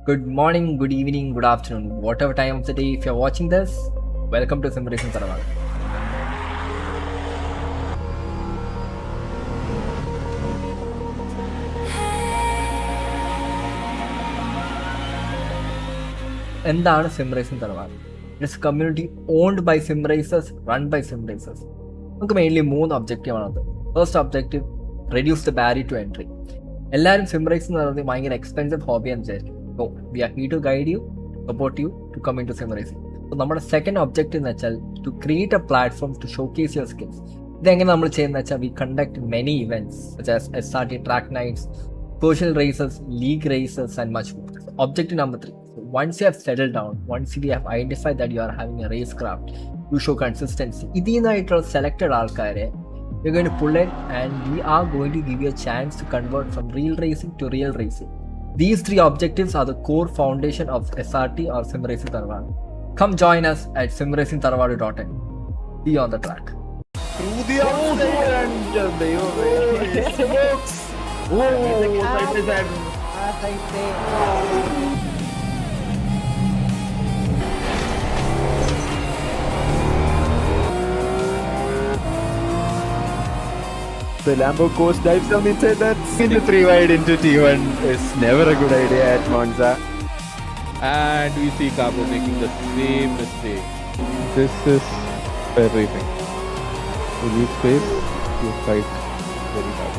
Good morning, good evening, good afternoon, whatever time of the day. If you're watching this, welcome to Simulation Sarthe. എന്താണ് sim racing തറവാട്? It's community owned by sim racers, run by sim racers. നമുക്ക് mainly 3 ഒബ്ജക്റ്റീവാണത്. First objective reduce the barrier to entry. എല്ലാവരും sim racing എന്ന് പറയുന്നത് ഭയങ്കര expensive ഹോബിയാന്ന് വിചാരിക്കും. So we are here to guide you, support you to come in to sim racing. So നമ്മുടെ second objective എന്ന് വെച്ചാൽ to create a platform to showcase your skills. ഇതെങ്ങനെ നമ്മൾ ചെയ്യുന്നത് വെച്ചാൽ we conduct many events such as SRT Track Nights, social races, league races, and much more. So objective number 3. So once you have settled down, once you have identified that you are having a racecraft, you show consistency. ഇതിനായിട്ടുള്ള selected ആൾക്കാരെ we're going to pull in and we are going to give you a chance to convert from real racing to real racing. These 3 objectives are the core foundation of SRT or Sim Racing Tharwad. Come join us at simracingtharwad.in. Be on the track. Through the outside and smokes. The Lambo course dives down inside that. Into 3 wide into T1 is never a good idea at Monza. And we see Cabo making the same mistake. This is terrific. You leave space, you fight very hard.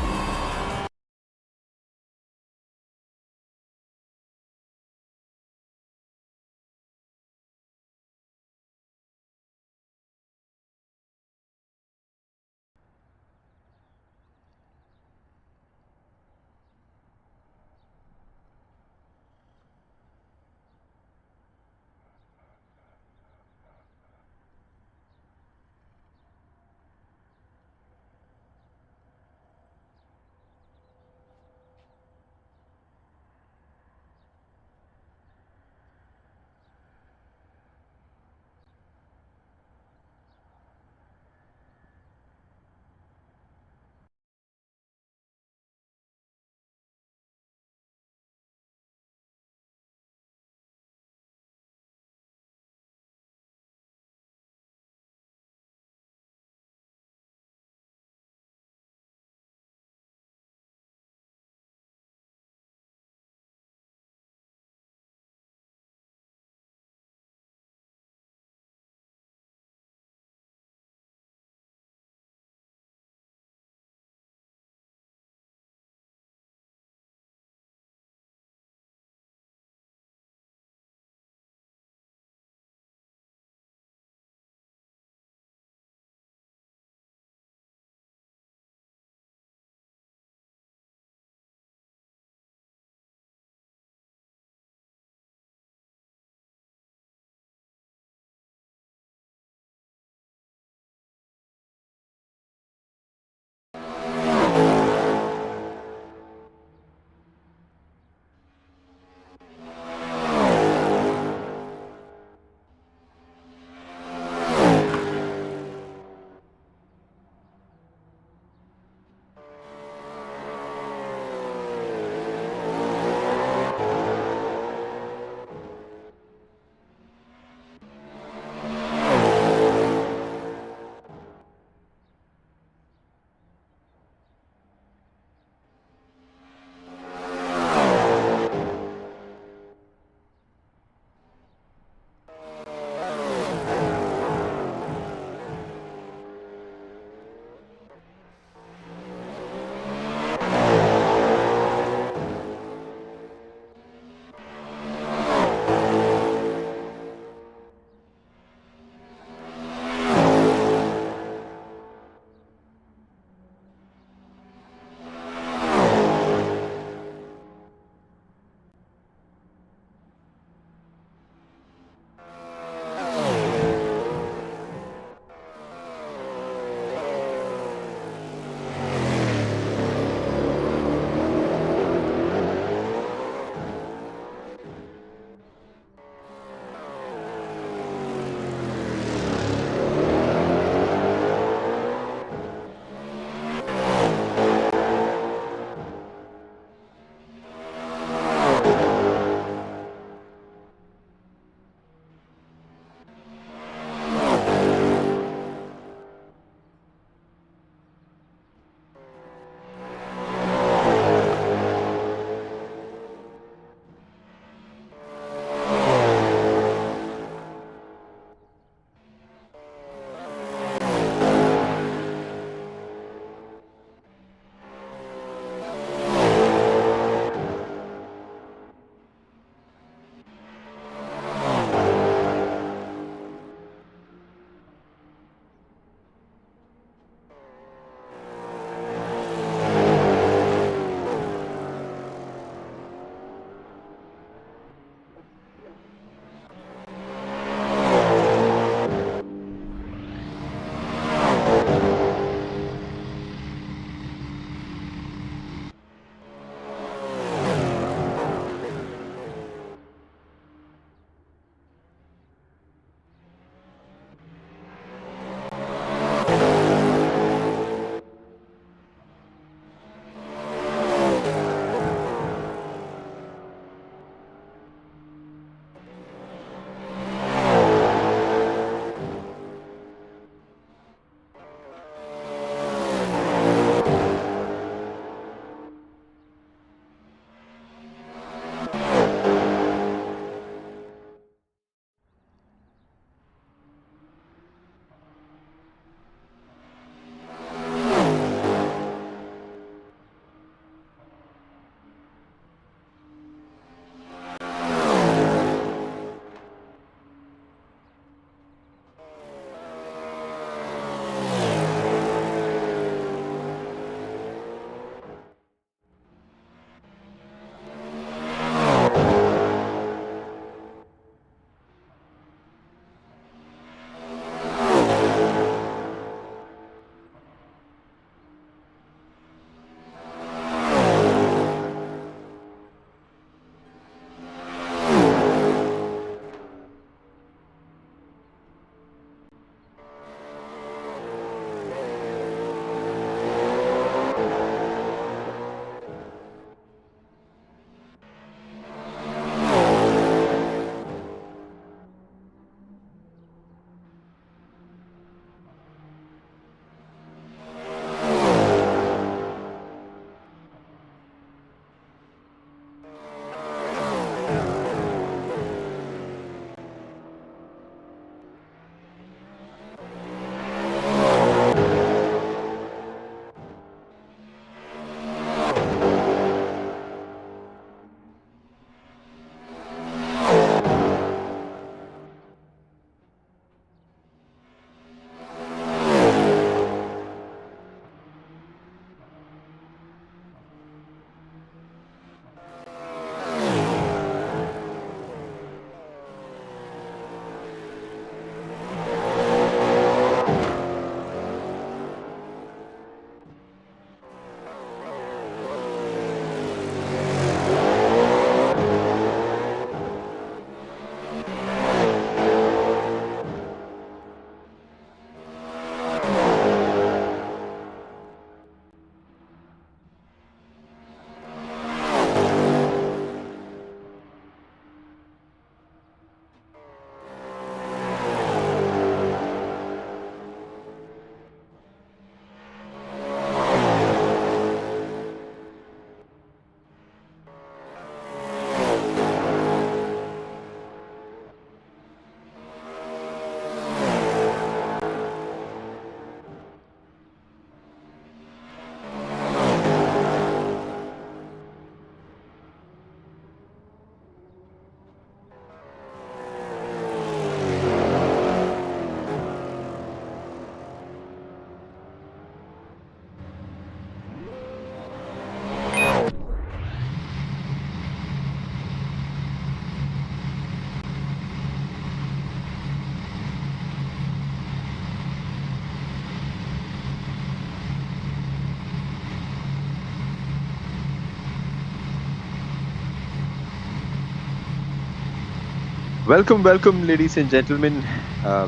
Welcome, ladies and gentlemen.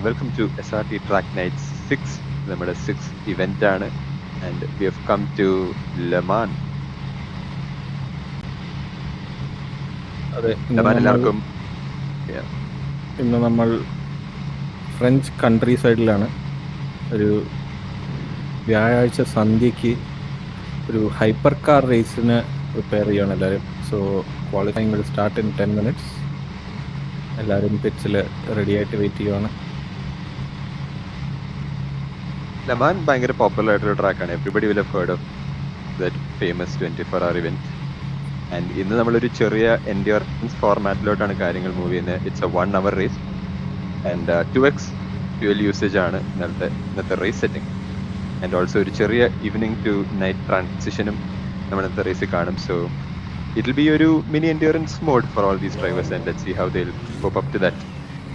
Welcome to SRT Track Nights 6. നമ്മുടെ 6th event ആണ്. And we have come to Le Mans. അതെ, Le Mans എല്ലാവർക്കും ഇന്ന് നമ്മൾ French country സൈഡിലാണ്. ഒരു വ്യാഴാഴ്ച സന്ധ്യയ്ക്ക് ഒരു ഹൈപ്പർ കാർ റേസിന് പ്രിപ്പയർ ചെയ്യുകയാണ് എല്ലാവരും. So qualifying will start in 10 minutes. എല്ലാവരും പിച്ചിൽ റെഡി ആയിട്ട് വെയിറ്റ് ചെയ്യുവാണ്. Le Mans ഭയങ്കര പോപ്പുലർ ആയിട്ടുള്ള ട്രാക്കാണ്. Everybody will have heard of that famous 24-hour event. And ഇന്ന് നമ്മളൊരു ചെറിയ എൻഡ്യൂറൻസ് ഫോർമാറ്റിലോട്ടാണ് കാര്യങ്ങൾ മൂവ് ചെയ്യുന്നത്. It's a 1 hour race and 2x fuel usage ആണ് ഇന്നത്തെ റേസ് സെറ്റിംഗ്. ആൻഡ് ഓൾസോ ഒരു ചെറിയ ഈവനിങ് ടു നൈറ്റ് ട്രാൻസിഷനും നമ്മൾ ഇന്നത്തെ റേസിൽ കാണും. സോ it will be ഒരു mini endurance mode for all these drivers and let's see how they'll cope up to that.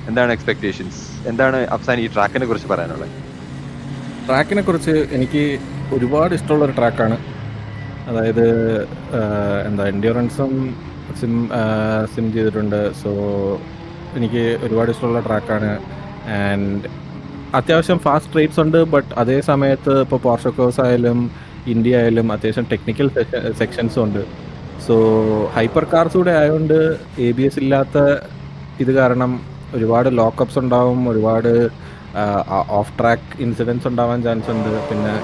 എന്താണ് expectations? എന്താണ് അഫ്സാൻ ഈ ട്രാക്കിനെ കുറിച്ച് പറയാനുള്ളത്? ട്രാക്കിനെ കുറിച്ച് എനിക്ക് ഒരുപാട് ഇഷ്ടമുള്ളൊരു ട്രാക്കാണ്. അതായത് എൻഡ്യൂറൻസും സിം ചെയ്തിട്ടുണ്ട്. സോ എനിക്ക് ഒരുപാട് ഇഷ്ടമുള്ള ട്രാക്കാണ്. ആൻഡ് അത്യാവശ്യം ഫാസ്റ്റ് റേറ്റ്സ് ഉണ്ട്. ബട്ട് അതേ സമയത്ത് ഇപ്പോൾ പോർഷോക്കോസ് ആയാലും ഇന്ത്യ ആയാലും അത്യാവശ്യം ടെക്നിക്കൽ സെക്ഷൻസും ഉണ്ട്. സോ ഹൈപ്പർ കാർസ് കൂടെ ആയതുകൊണ്ട് ABS ഇല്ലാത്ത ഇത് കാരണം ഒരുപാട് ലോക്കപ്സ് ഉണ്ടാവും, ഒരുപാട് ഓഫ് ട്രാക്ക് ഇൻസിഡൻസ് ഉണ്ടാവാൻ ചാൻസ് ഉണ്ട്. പിന്നെ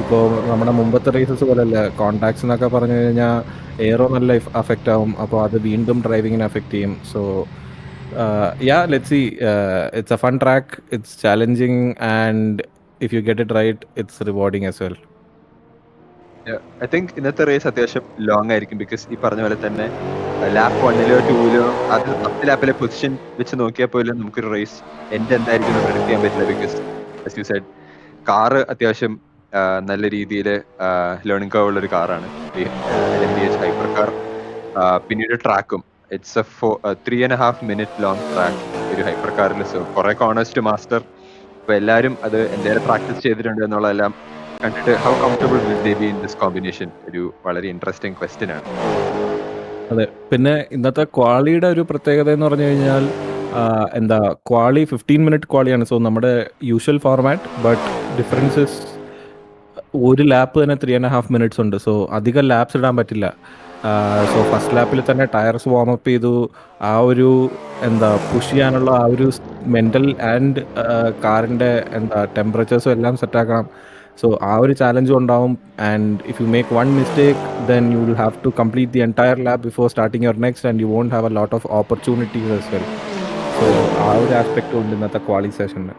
ഇപ്പോൾ നമ്മുടെ മുമ്പത്തെ റേസസ് പോലെയല്ല, കോൺടാക്ട്സ് എന്നൊക്കെ പറഞ്ഞു കഴിഞ്ഞാൽ എയറോ നല്ല അഫക്റ്റ് ആവും. അപ്പോൾ അത് വീണ്ടും ഡ്രൈവിങ്ങിനെ അഫക്റ്റ് ചെയ്യും. So let's see. It's a fun track, it's challenging and if you get it right it's rewarding as well. I think ഇന്നത്തെ റേസ് അത്യാവശ്യം ലോങ് ആയിരിക്കും. ബിക്കോസ് ഈ പറഞ്ഞ പോലെ തന്നെ ലാപ്പ് 1-ലോ 2-ലോ അത് 10 ലാപ്പിലെ പൊസിഷൻ വെച്ച് നോക്കിയാൽ പോലും നമുക്കൊരു റേസ് എന്തായിരിക്കും പ്രെഡിക്ട് ചെയ്യാൻ പറ്റില്ല. Because as you said car അത്യാവശ്യം നല്ല രീതിയിൽ ലേണിംഗ് കർവ് ഉള്ളൊരു കാറാണ് LMDH ഹൈപ്പർ കാർ. പിന്നീട് ട്രാക്കും it's a 3.5 minute long track ഒരു ഹൈപ്പർ കാറിൽ. സോ കുറെ കോർണേഴ്സ് ടു മാസ്റ്റർ. അപ്പോൾ എല്ലാവരും അത് എന്തായാലും പ്രാക്ടീസ് ചെയ്തിട്ടുണ്ട് എന്നുള്ളതെല്ലാം കണ്ടിട്ട് how comfortable will they be in this combination ഒരു വളരെ ഇൻട്രസ്റ്റിംഗ് ക്വസ്റ്റ്യൻ ആണ്. അതെ, പിന്നെ ഇന്നത്തെ ക്വാളിയുടെ ഒരു പ്രത്യേകത എന്ന് പറഞ്ഞു കഴിഞ്ഞാൽ ക്വാളി 15 minute ക്വാളിയാണ്. സോ നമ്മുടെ യൂഷ്വൽ ഫോർമാറ്റ്, ബട്ട് ഡിഫറൻസസ് ഒരു ലാപ്പ് തന്നെ 3.5 minutes ഉണ്ട്. സോ അധികം ലാപ്സ് ഇടാൻ പറ്റില്ല. സോ ഫസ്റ്റ് ലാപ്പിൽ തന്നെ ടയർസ് വാമപ്പ് ചെയ്തു. ആ ഒരു പുഷ് ചെയ്യാനുള്ള ആ ഒരു മെൻ്റൽ ആൻഡ് കാറിൻ്റെ ടെമ്പറേച്ചേഴ്സും എല്ലാം സെറ്റാക്കണം. സോ ആ ഒരു ചാലഞ്ചും ഉണ്ടാവും. And if you make one mistake then you will have to complete the entire lap before starting your next and you won't have a lot of opportunities as well. So ആ ഒരു ആസ്പെക്റ്റും ഉണ്ട് ഇന്നത്തെ ക്വാളി സെഷനിൽ.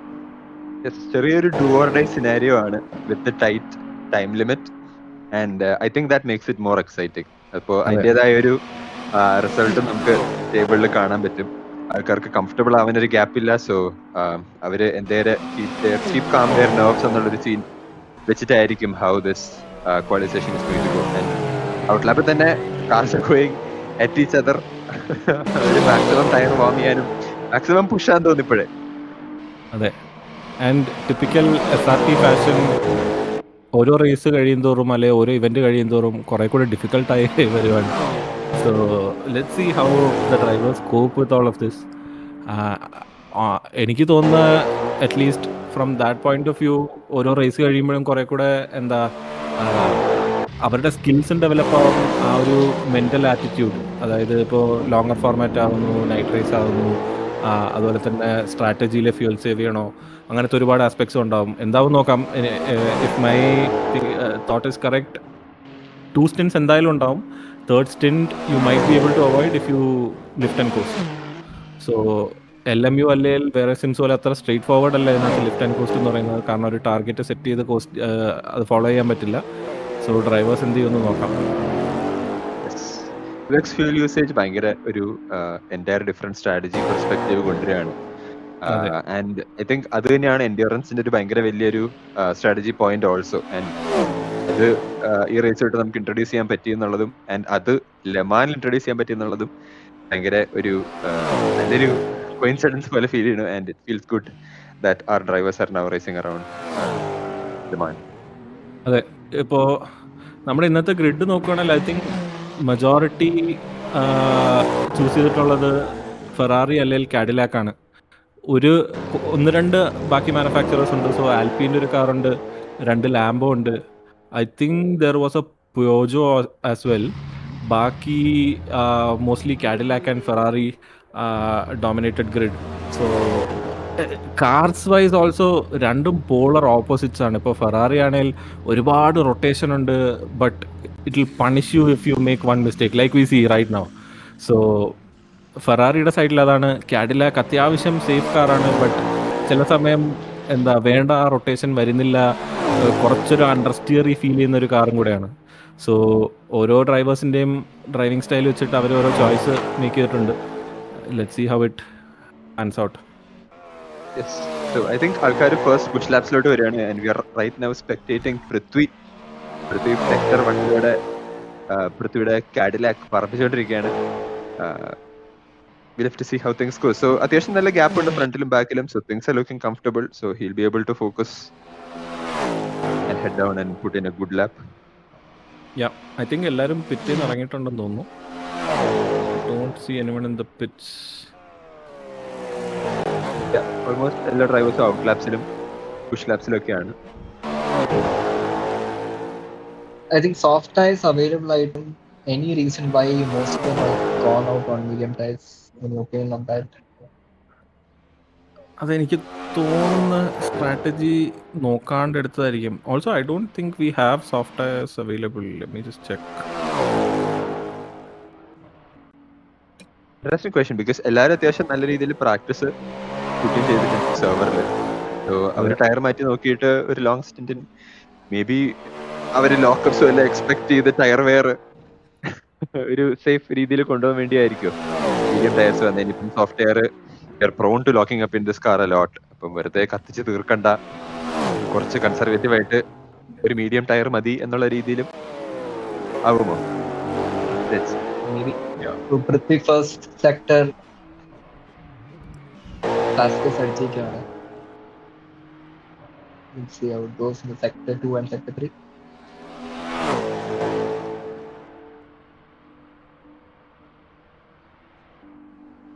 ചെറിയൊരു ഡു ഓർ ഡൈ സിനാരിയോ ആണ് with tight time limit. And I think that makes it more exciting. അപ്പോൾ അതിൻ്റെതായ ഒരു റിസൾട്ട് നമുക്ക് ടേബിളിൽ കാണാൻ പറ്റും. ആൾക്കാർക്ക് കംഫർട്ടബിൾ ആവാൻ ഒരു ഗ്യാപ്പില്ല. സോ അവർ കീപ് കാം ദെയർ നെർവ്സ് എന്നുള്ളൊരു സീൻ വെച്ചിട്ടായിരിക്കും how this qualification is going to go. And out ലാപ്പിൽ തന്നെ cars are going at each other. ഒരു മാക്സിമം ടയർ വാം ചെയ്യാനും മാക്സിമം പുഷാൻ തോന്നിപ്പോഴേ. അതെ, ആൻഡ് ടിപ്പിക്കൽ SRT ഫാഷൻ ഓരോ റേസ് കഴിയും തോറും അല്ലെങ്കിൽ ഓരോ ഇവന്റ് കഴിയും തോറും കുറെ കൂടെ ഡിഫിക്കൽട്ടായി വരുവാണ്. So let's see how the drivers cope with all of this. എനിക്ക് തോന്നുന്ന at least from that point of view ഓരോ റേസ് കഴിയുമ്പോഴും കുറെ കൂടെ എന്താ അവരുടെ സ്കിൽസും ഡെവലപ്പ് ആവും, ആ ഒരു മെൻ്റൽ ആറ്റിറ്റ്യൂഡ്. അതായത് ഇപ്പോൾ ലോങ്ങർ ഫോർമാറ്റ് ആവുന്നു, നൈറ്റ് റേസ് ആവുന്നു, അതുപോലെ തന്നെ സ്ട്രാറ്റജിയിലെ ഫ്യൂൽ സേവ് ചെയ്യണോ, അങ്ങനത്തെ ഒരുപാട് ആസ്പെക്ട്സ് ഉണ്ടാവും. എന്താവും നോക്കാം. If my thought is correct, 2 stints എന്തായാലും ഉണ്ടാവും. Third stint you might be able to avoid if you lift and coast. So LMU അല്ലെങ്കിൽ വേറെ സിംസ് പോലെ അത്ര സ്ട്രെയിറ്റ് ഫോർവേഡ് അല്ല ഇതിനകത്ത് ലിഫ്റ്റ് ആൻഡ് കോസ്റ്റ് എന്ന് പറയുന്നത്. കാരണം ഒരു ടാർഗറ്റ് സെറ്റ് ചെയ്ത് കോസ്റ്റ് അത് ഫോളോ ചെയ്യാൻ പറ്റില്ല. സോ ഡ്രൈവേഴ്സ് എന്ത് ചെയ്യുമെന്ന് നോക്കാം. ഫ്യൂൽ യൂസേജ് ഭയങ്കര ഒരു എൻറ്റയർ ഡിഫറെന്റ് സ്ട്രാറ്റജി പെർസ്പെക്റ്റീവ് കൊണ്ടുവരികയാണ്. ആൻഡ് ഐ തിങ്ക് അത് തന്നെയാണ് എൻഡ്യൂറൻസിന്റെ ഒരു ഭയങ്കര വലിയൊരു സ്ട്രാറ്റജി പോയിന്റ് ഓൾസോ. ആൻഡ് അത് ഈ റേസ് ആയിട്ട് നമുക്ക് ഇൻട്രൊഡ്യൂസ് ചെയ്യാൻ പറ്റിയെന്നുള്ളതും ആൻഡ് അത് ലെമാനിൽ ഇൻട്രൊഡ്യൂസ് ചെയ്യാൻ പറ്റിയെന്നുള്ളതും ഭയങ്കര ഒരു നല്ലൊരു കോയിൻസിഡൻസ് പോലെ ഫീൽ ചെയ്യുന്നു. And it feels good that our drivers are now racing around Le Mans. അതെ, ഇപ്പോൾ നമ്മുടെ ഇന്നത്തെ ഗ്രിഡ് നോക്കുകയാണെങ്കിൽ ഐ തിങ്ക് മജോറിറ്റി ചൂസ് ചെയ്തിട്ടുള്ളത് ഫെറാറി അല്ലെങ്കിൽ കാഡിലാക്ക് ആണ്. 1-2 ബാക്കി മാനുഫാക്ചറേഴ്സ് ഉണ്ട്. സോ ആൽപീൻ്റെ ഒരു കാറുണ്ട്, 2 ലാംബോ ഉണ്ട്. I think there was a Peugeot as well. ബാക്കി mostly Cadillac and Ferrari dominated grid. So cars wise also രണ്ടും പോളർ ഓപ്പോസിറ്റ്സ് ആണ്. ഇപ്പോൾ ഫെറാറി ആണെങ്കിൽ ഒരുപാട് റൊട്ടേഷൻ ഉണ്ട്, but it will punish you if you make one mistake like we see right now. So ഫെറാറിയുടെ സൈഡിൽ അതാണ്. കാഡിലാക്ക് അത്യാവശ്യം സേഫ് കാറാണ്, ബട്ട് ചില സമയം എന്താ വേണ്ട ആ റൊട്ടേഷൻ വരുന്നില്ല, കുറച്ചൊരു അണ്ടർസ്റ്റിയറി ഫീൽ ചെയ്യുന്ന ഒരു കാറും കൂടെയാണ്. സോ ഓരോ ഡ്രൈവേഴ്സിൻ്റെയും ഡ്രൈവിംഗ് സ്റ്റൈൽ വെച്ചിട്ട് അവർ ഓരോ ചോയ്സ് മേക്ക് ചെയ്തിട്ടുണ്ട്. Let's see how it pans out. Yes. So I think ആൾക്കാർ ഫസ്റ്റ് ബുഷ് ലാപ്സിലോട്ട് വരികയാണ്. And we are right now spectating Prithvi sector 1 പൃഥ്വിയുടെ കാഡിലാക്ക് പറപ്പിച്ചുകൊണ്ടിരിക്കുകയാണ്. We'll have to see how things go. So അത്യാവശ്യം നല്ല ഗ്യാപ്പ് ഉണ്ട് ഫ്രണ്ടിലും ബാക്കിലും. So things are looking comfortable. So he'll be able to focus and head down and put in a good lap. Yeah, I think എല്ലാവരും പിറ്റിൽ നിന്ന് ഇറങ്ങിയിട്ടുണ്ടെന്ന് തോന്നുന്നു. Don't see anyone in the pits. Almost എല്ലാ ഡ്രൈവേഴ്സും out ലാപ്സിലും push ലാപ്സിലും ഒക്കെയാണ്. I think soft tires available item. Any reason why most of them have gone out on medium tires? Any opinion on that? അതെനിക്ക് തോന്നുന്ന strategy നോക്കാണ്ട് എടുത്തതായിരിക്കും. Also I don't think we have soft tyres available. Let me just check. Interesting question because എല്ലാവരും അത്യാവശ്യം നല്ല രീതിയിൽ practice cooking ചെയ്തിട്ടുണ്ട് സെർവറിൽ. സോ അവർ ടയർ മാറ്റി നോക്കിയിട്ട് ഒരു ലോങ് സ്റ്റിൻറ്റിന് മേ ബി അവർ ലോക്കപ്സും എല്ലാം എക്സ്പെക്ട് ചെയ്ത് ടയർ വെയർ ഒരു സേഫ് രീതിയിൽ കൊണ്ടുപോകാൻ വേണ്ടിയായിരിക്കും മീഡിയം ടയർസ് വന്നത്. ഇനിയിപ്പം soft tyre prone to locking up in this car a lot. അപ്പം വെറുതെ കത്തിച്ച് തീർക്കണ്ട, കുറച്ച് കൺസർവേറ്റീവ് ആയിട്ട് ഒരു മീഡിയം ടയർ മതി എന്നുള്ള രീതിയിലും ആവുമോ? Maybe. Prithvi first sector task അടിച്ചിരിക്കുകയാണ്. Let's see how it goes in sector 2 and sector 3.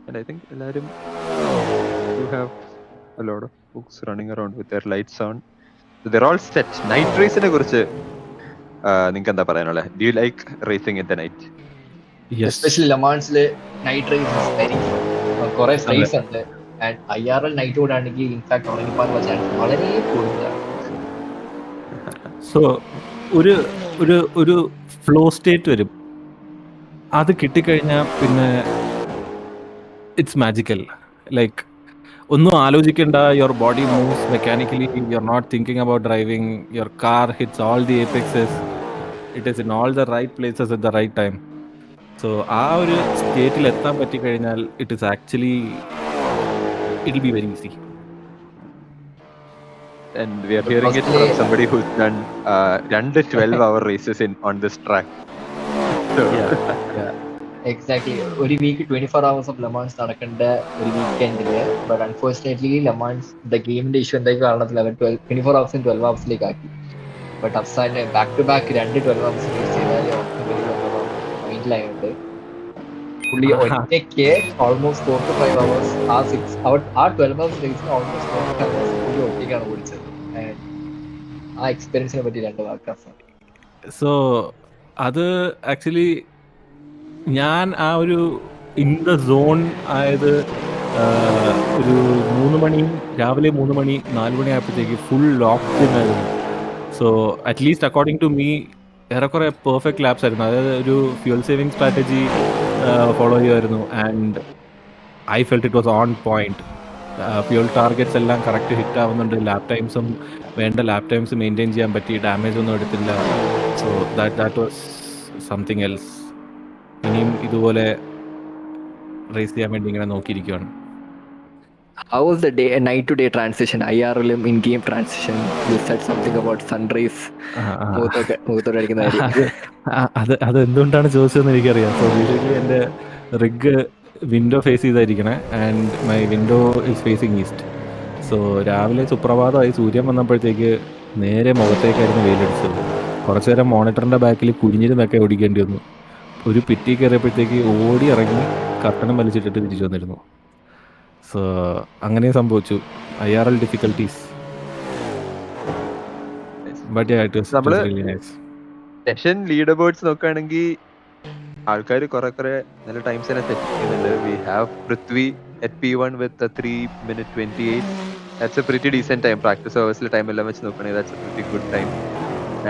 And I think എല്ലാവരും you have a lot of folks running around with their lights on. So they're all set. Night race നെ കുറിച്ച് നിങ്ങൾക്ക് എന്താ പറയാനുള്ളത്? Do you like racing in the night? Yes. Especially Le Mans'le night race is very fun. കുറെ space ഉണ്ട്. And IRL night ഓടാണെങ്കിൽ in fact ഉറങ്ങിപ്പോകാനുള്ള chance വളരെ കൂടുതലാണ്. സോ ഒരു ഫ്ലോ സ്റ്റേറ്റ് വരും. അത് കിട്ടിക്കഴിഞ്ഞാൽ പിന്നെ ഇറ്റ്സ് മാജിക്കൽ. ലൈക്ക് ഒന്നും ആലോചിക്കേണ്ട, your body moves mechanically, you are not thinking about driving, your car hits all the apexes, it is in all the right places at the right time. So ആ ഒരു സ്റ്റേറ്റിൽ എത്താൻ പറ്റിക്കഴിഞ്ഞാൽ it is actually it'll be very easy. And we are hearing it from somebody who's done 2 12-hour races on this track. So yeah. Exactly. ഒരു week 24 hours of Le Mans നടക്കേണ്ട ഒരു വീക്കെൻഡില്, but unfortunately Le Mans the ഗെയിമിന്റെ issue എന്തായി കാരണത്തിൽ അവർ 24 hours 12 hours ആക്കി. But അവസാനം back to back 2 12 hours use ചെയ്താൽ മൈൻഡിലായോണ്ട് പുള്ളി ഒറ്റയ്ക്ക് ഓൾമോസ്റ്റ് 4 to 5 hours ആ 12 hours റേസിന് ഓൾമോസ്റ്റ് 4 to 5 hours പുള്ളി ഒറ്റയ്ക്കാണ് ഓടിച്ചത്. And ആ എക്സ്പീരിയൻസിനെ പറ്റി 2 വാക്ക്. സോ അത് ആക്ച്വലി ഞാൻ ആ ഒരു ഇൻ ദ സോൺ ആയത് ഒരു 3 മണി, രാവിലെ 3 മണി 4 മണി ആയപ്പോഴത്തേക്ക് ഫുൾ ലോക്ക്ഡ് ആയിരുന്നു. So at least according to me ഏറെക്കുറെ പെർഫെക്റ്റ് ലാപ്സ് ആയിരുന്നു. അതായത് ഒരു ഫ്യൂൽ സേവിങ് സ്ട്രാറ്റജി ഫോളോ ചെയ്യുമായിരുന്നു. And I felt it was on point. Fuel targets എല്ലാം കറക്റ്റ് ഹിറ്റ് ആവുന്നുണ്ട്. ലാപ് ടൈംസും വേണ്ട ലാപ് ടൈംസ് മെയിൻറ്റെയിൻ ചെയ്യാൻ പറ്റി. ഡാമേജ് ഒന്നും എടുത്തില്ല. So that was something else. ഇനിയും ഇതുപോലെ റേസ് ചെയ്യാൻ വേണ്ടി ഇങ്ങനെ നോക്കിയിരിക്കുകയാണ്. How was the night to day transition? IRL in-game transition. You said something about sunrise. മുഖത്തോടെ അടിക്കുന്ന കാര്യം. അത് എന്തുകൊണ്ടാണ് ചോദിച്ചതെന്ന് എനിക്കറിയാം. സോ യൂഷ്വലി എൻ്റെ റിഗ് വിൻഡോ ഫേസ് ചെയ്തായിരിക്കണേ. And my window is facing east. So രാവിലെ സുപ്രഭാതമായി സൂര്യൻ വന്നപ്പോഴത്തേക്ക് നേരെ മുഖത്തേക്കായിരുന്നു വെയിലടിച്ചത്. കുറച്ചു നേരം മോണിറ്ററിൻ്റെ ബാക്കിൽ കുനിഞ്ഞിരുന്നൊക്കെ ഓടിക്കേണ്ടി വന്നു. ഒരു പിറ്റി കയറിയപ്പോഴത്തേക്ക് ഓടി ഇറങ്ങി കർട്ടനം വലിച്ചിട്ടിട്ട് തിരിച്ചു വന്നിരുന്നു. സോ അങ്ങനെ സംഭവിച്ചു. IRL difficulties. നമ്മള് സെഷൻ ലീഡർ ബോർഡ്സ് നോക്കുകയാണെങ്കിൽ ആൾക്കാർ കുറെ നല്ല ടൈംസ് തന്നെ സെറ്റ് ചെയ്യുന്നുണ്ട്. We have Prithvi at P1 with a 3:28. That's a pretty decent time. Practice hours time എല്ലാം വെച്ച് നോക്കുകയാണെങ്കിൽ that's a pretty good time.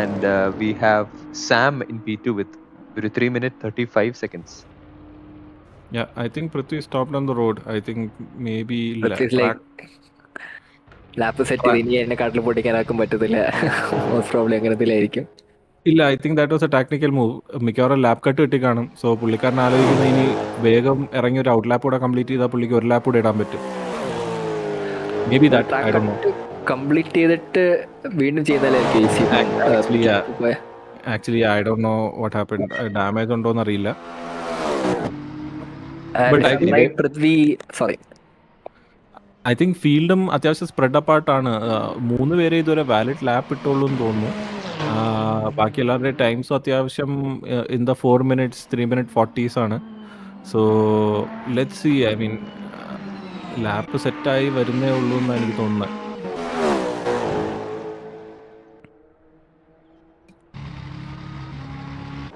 And we have Sam in P2 with ഒരു 3:35. Yeah, I think Prithvi stopped on the road. I think maybe lap set ചെയ്ത് ഇനി എന്നെ കാട്ടിൽ പൊട്ടിക്കാനാക്കും പറ്റത്തില്ല. മോസ്റ്റ് പ്രോബ്ലം അങ്ങനത്തിലായിരിക്കും. ഇല്ല, I think that was a tactical move. മിക്കവാറും ലാപ്പ് കട്ട് കിട്ടി കാണും. സോ പുള്ളിക്കാരൻ ആലോചിക്കുന്ന ഇനി വേഗം ഇറങ്ങി ഒരു ഔട്ട് ലാപ്പ് കൂടെ കംപ്ലീറ്റ് ചെയ്താൽ പുള്ളിക്ക് ഒരു ലാപ്പ് കൂടെ ഇടാൻ പറ്റും. Maybe that I don't know. Complete ചെയ്തിട്ട് വീണ്ടും ചെയ്താലായിരിക്കും easy. Actually I don't know what happened. Damage ഉണ്ടോന്ന് അറിയില്ല. ഐ തിങ്ക് ഫീൽഡും അത്യാവശ്യം സ്പ്രെഡ് അപ്പാർട്ടാണ്. 3 പേരെ ഇതുവരെ വാലിഡ് ലാപ്പ് ഇട്ടുള്ളൂ എന്ന് തോന്നുന്നു. ബാക്കി എല്ലാവരുടെയും ടൈംസും അത്യാവശ്യം ഇൻ ദ 4 minutes 3:40 ആണ്. So let's see. I mean lap സെറ്റായി വരുന്നേ ഉള്ളൂ എന്നാണ് എനിക്ക് തോന്നുന്നത്.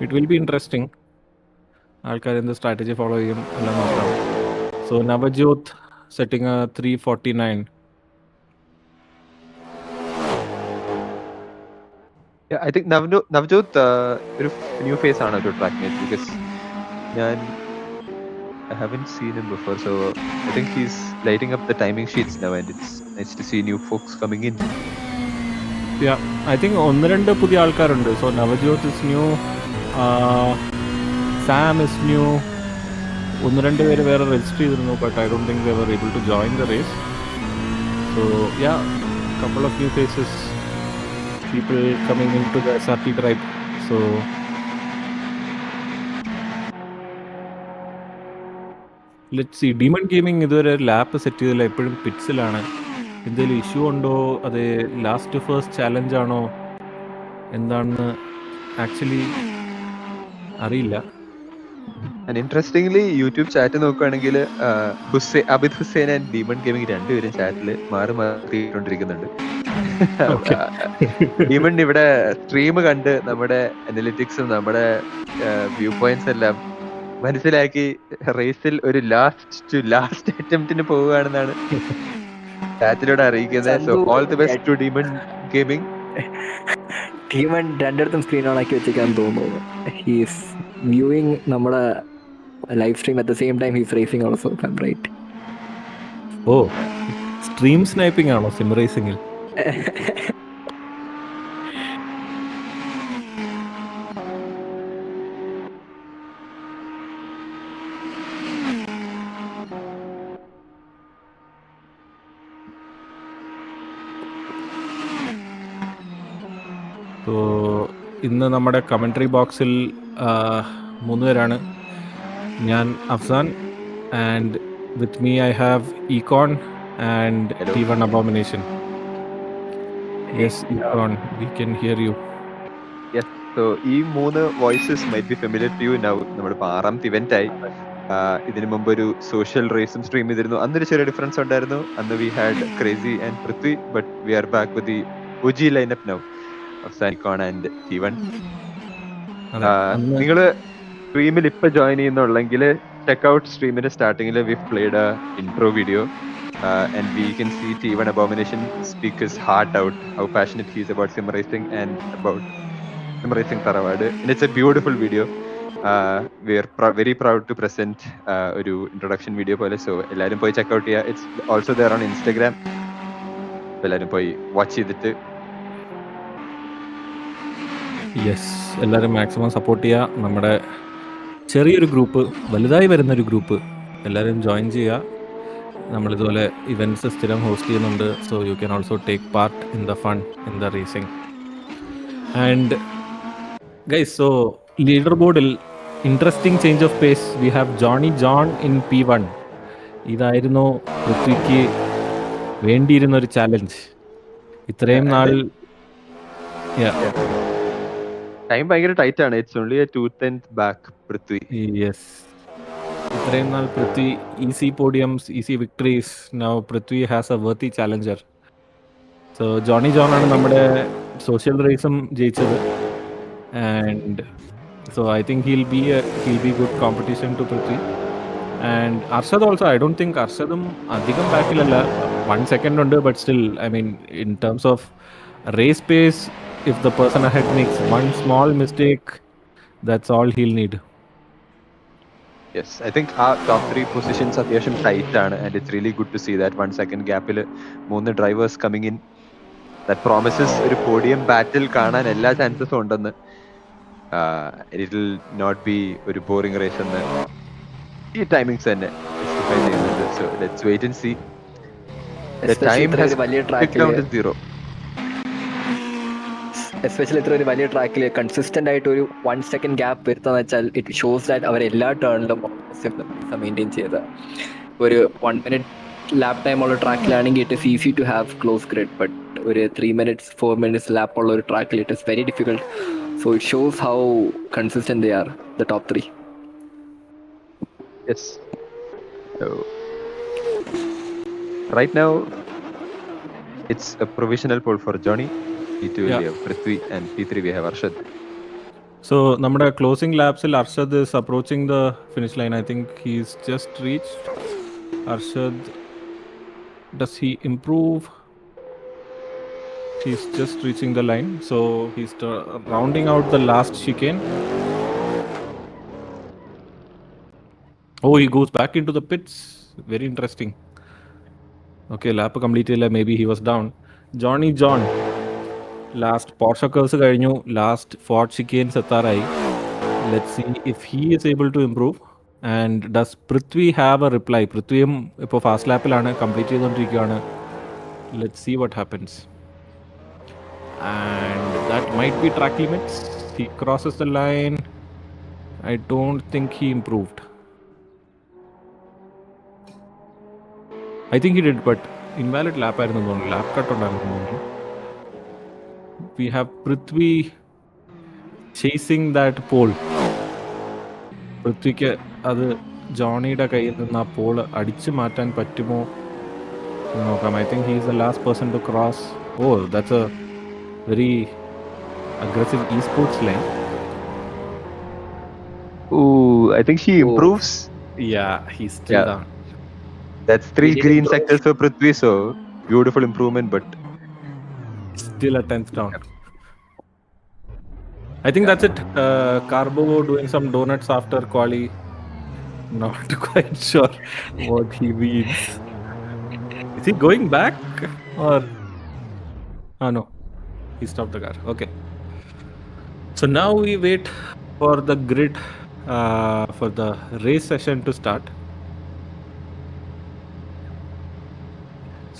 It will be interesting. ആൾക്കാർ എന്ത് സ്ട്രാറ്റജി ഫോളോ ചെയ്യും എല്ലാം നോക്കാം. So Navjot setting a 3:49. Yeah, I think Navjot ഒരു new face ആണ് ഒരു track night because I haven't seen him before, so I think he's lighting up the timing sheets now and it's nice to see new folks coming in. Yeah, I think 1-2 പുതിയ ആൾക്കാരുണ്ട്. So Navjot is new, Sam is new. 1-2 പേര് വേറെ register ചെയ്തിരുന്നു, but I don't think they were able to join the race. So yeah, couple of new faces, people coming into the SRT tribe. So let's see. Demon Gaming ഇതുവരെ lap set ചെയ്തില്ല, എപ്പോഴും പിറ്റ്സിലാണ്. എന്തെങ്കിലും issue ഉണ്ടോ, അത് last first challenge ആണോ എന്താണെന്ന് actually അറിയില്ല. And interestingly YouTube chat നോക്കുകയാണെങ്കിൽ Abid Hussain and Demon Gaming രണ്ടുപേരും ചാറ്റിൽ മാറി മാറിക്കൊണ്ടിരിക്കുന്നുണ്ട്. ഡീമൺ ഇവിടെ സ്ട്രീം കണ്ട് നമ്മുടെ അനലിറ്റിക്സും നമ്മുടെ വ്യൂ പോയിന്റ്സ് എല്ലാം മനസ്സിലാക്കി റേസിൽ ഒരു ലാസ്റ്റ് അറ്റംപ്റ്റിന് പോവുകയാണെന്നാണ് ചാറ്റിലൂടെ അറിയിക്കുന്നത്. So all the best to Demon Gaming. Demon രണ്ടിടത്തും സ്ക്രീൻ ഓൺ ആക്കി വെച്ചേക്കാൻ തോന്നുന്നു. ഹീസ് വ്യൂയിങ് നമ്മുടെ live stream at the same time he's racing also, right? Oh, stream sniping ആണോ സിം റേസിംഗിൽ? സോ ഇന്ന് നമ്മുടെ കമൻട്രി ബോക്സിൽ 3 പേരാണ്. ഞാൻ Afsan, and with me I have Icon and T1 Abomination. Yes Icon, we can hear you. Yes, so ഈ 3 voices might be familiar to you now. നമ്മളിപ്പോൾ 6ാമത്തെ event ആയി. ഇതിനു മുമ്പ് ഒരു സോഷ്യൽ റേസും സ്ട്രീം ചെയ്തിരുന്നു. അന്നൊരു ചെറിയ ഡിഫറൻസ് ഉണ്ടായിരുന്നു. അന്ന് we had crazy and Prithvi, but we are back with the OG lineup now of സാനിക്കോൺ ആൻഡ് T1. നിങ്ങള് സ്ട്രീമിൽ ഇപ്പൊ ജോയിൻ ചെയ്യുന്നുള്ളെങ്കിൽ ചെക്ക്ഔട്ട് സ്ട്രീമിന്റെ സ്റ്റാർട്ടിങ്ങിൽ we played intro video and we can see T1 Abomination speak his heart out, how passionate he is about sim racing and about sim racing Taravadu, and it's a beautiful video. We are very proud to present ഒരു introduction video പോലെ. So എല്ലാരും പോയി check out ചെയ്യുക. It's also there on Instagram. എല്ലാരും പോയി watch ചെയ്തിട്ട് yes, എല്ലാവരും maximum support ചെയ്യുക. നമ്മുടെ ചെറിയൊരു ഗ്രൂപ്പ്, വലുതായി വരുന്നൊരു ഗ്രൂപ്പ്, എല്ലാവരും ജോയിൻ ചെയ്യുക. നമ്മളിതുപോലെ ഇവൻറ്റ്സ് സ്ഥിരം ഹോസ്റ്റ് ചെയ്യുന്നുണ്ട്. So you can also take part in the fun in the racing. And guys, so leader ബോർഡിൽ interesting change of pace. We have Johnny John in P1. ഇതായിരുന്നു പൃഥ്വിക്ക് വേണ്ടിയിരുന്ന ഒരു ചാലഞ്ച്. ഇത്രയും നാൾ ടൈം ഭയങ്കര ടൈറ്റ് ആണ്. It's only a 2/10 back Prithvi. Yes, ഇത്രയും നാൾ Prithvi easy podiums, easy victories. Now Prithvi has a worthy challenger. So Johnny John ആണ് നമ്മുടെ സോഷ്യൽ റേസും ജയിച്ചത്. And so I think he'll be good competition to Prithvi. And Arshad also, I don't think അർഷദും അധികം ബാക്കിലല്ല, 1 second ഉണ്ട്. But still, I mean, in terms of race pace, if the person ahead makes one small mistake, that's all he'll need. Yes, I think our top 3 positions അത്യാവശ്യം tight ആണ്, and it's really good to see that 1 second ഗ്യാപ്പിൽ 3 drivers coming in. That promises ഒരു podium ബാറ്റിൽ കാണാൻ എല്ലാ ചാൻസസും ഉണ്ടെന്ന്. It will not be ഒരു boring raise എന്ന് ഈ ടൈമിങ്സ് തന്നെ justify ചെയ്യുന്നുണ്ട്. So let's wait and see. The time has ticked down to 0. Especially ഇത്ര ഒരു വലിയ ട്രാക്കിൽ കൺസിസ്റ്റന്റ് ആയിട്ട് ഒരു 1 second ഗ്യാപ്പ് വരുത്താന്ന് വെച്ചാൽ ഇറ്റ് ഷോസ് ദാറ്റ് അവർ എല്ലാ ടേണിലും മെയിൻറ്റെയിൻ ചെയ്ത ഒരു 1 minute ലാപ്പ് ടൈം ഉള്ള ട്രാക്കിലാണെങ്കിൽ it is easy to have close grid. But ഒരു 3 minutes 4 minutes ലാപ്പ് ഉള്ള ഒരു ട്രാക്കിൽ it is very difficult. So it shows how consistent they are, the top 3. Yes. So right now it's a provisional poll for Johnny. P2 we have Prithvi and P3 we have Arshad. So നമ്മുടെ closing ലാപ്സിൽ Arshad is approaching the finish line. I think he's just reached. Arshad, does he improve? He's just reaching the line. So he's rounding out the last chicane. Oh, he goes back into the pits. Very interesting. Okay, lap complete. Maybe he was down. Johnny John. Last Porsche curves കഴിഞ്ഞു, last Ford chicanes എത്താറായി. Let see if he is able to improve. And does Prithvi have a reply? പൃഥ്വിയും ഇപ്പോൾ fast ലാപ്പിലാണ്, complete ചെയ്തുകൊണ്ടിരിക്കുകയാണ്. Let see what happens. And that might be track limits. He crosses the line. I don't think he improved. I think he did, but invalid lap ആയിരുന്നു തോന്നുന്നു, lap cut ഉണ്ടായിരുന്നു തോന്നുന്നു. We have Prithvi chasing that pole. പൃഥ്വിക്ക് അത് ജോണിയുടെ കയ്യിൽ നിന്ന് ആ Paul അടിച്ചു മാറ്റാൻ പറ്റുമോ എന്ന് നോക്കാം. I think he is the last person to cross. Oh, that's a very aggressive e-sports lane. Ooh, I think he improves. Yeah, he's still down. That's 3 green sectors for Prithvi, so beautiful improvement, but still a 10th down. I think that's it. Carbo doing some donuts after quali. Not quite sure what he means. Is he going back or? Oh no, he stopped the car. Okay. So now we wait for the grid, for the race session to start.